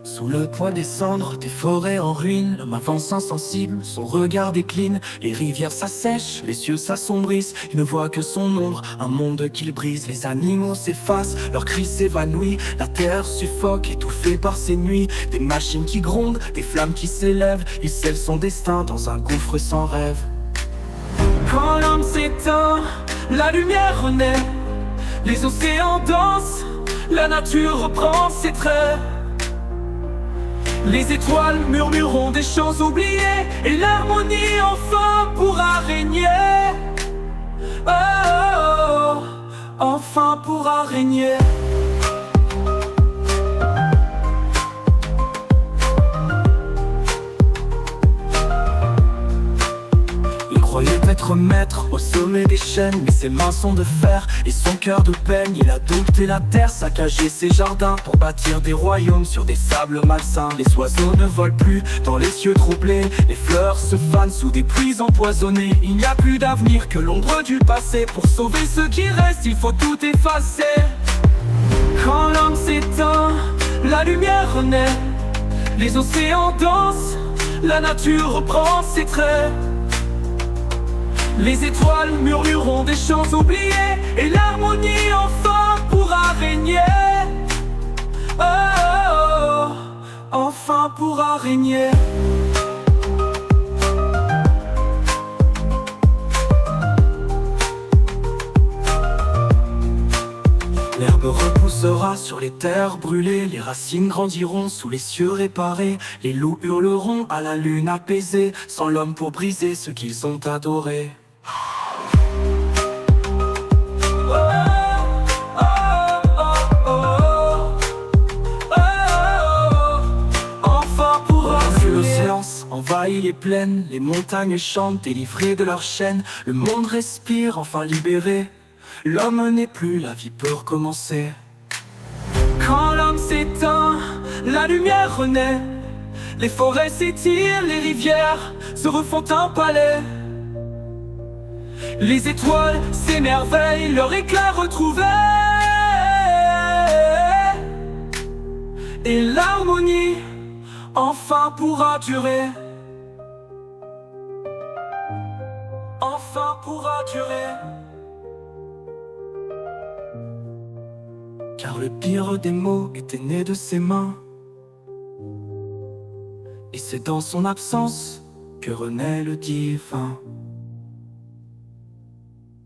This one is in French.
Sous le poids des cendres, des forêts en ruine, l'homme avance insensible, son regard décline. Les rivières s'assèchent, les cieux s'assombrissent. Il ne voit que son ombre, un monde qu'il brise. Les animaux s'effacent, leurs cris s'évanouissent. La terre suffoque, étouffée par ses nuits. Des machines qui grondent, des flammes qui s'élèvent. Il scelle son destin dans un gouffre sans rêve. Quand l'homme s'éteint, la lumière renaît. Les océans dansent, la nature reprend ses traits. Les étoiles murmureront des chants oubliés, et l'harmonie enfin pourra régner. Oh, oh, oh, enfin pourra régner. Il croyait être maître au sommet des chaînes, mais ses mains sont de fer et son cœur de peine. Il a dompté la terre, saccagé ses jardins pour bâtir des royaumes sur des sables malsains. Les oiseaux ne volent plus dans les cieux troublés, les fleurs se fanent sous des pluies empoisonnées. Il n'y a plus d'avenir que l'ombre du passé. Pour sauver ce qui reste, il faut tout effacer. Quand l'homme s'éteint, la lumière renaît. Les océans dansent, la nature reprend ses traits. Les étoiles murmureront des chants oubliés, et l'harmonie enfin pourra régner. Oh, oh, oh, enfin pourra régner. L'herbe repoussera sur les terres brûlées, les racines grandiront sous les cieux réparés. Les loups hurleront à la lune apaisée, sans l'homme pour briser ce qu'ils ont adoré. Envahit les plaines, les montagnes chantent, délivrés de leur chaîne. Le monde respire, enfin libéré. L'homme n'est plus, la vie peut recommencer. Quand l'homme s'éteint, la lumière renaît. Les forêts s'étirent, les rivières se refont un palais. Les étoiles s'émerveillent, leur éclat retrouvé. Et l'harmonie enfin pourra durer. Enfin pourra durer. Car le pire des maux était né de ses mains, et c'est dans son absence que renaît le divin.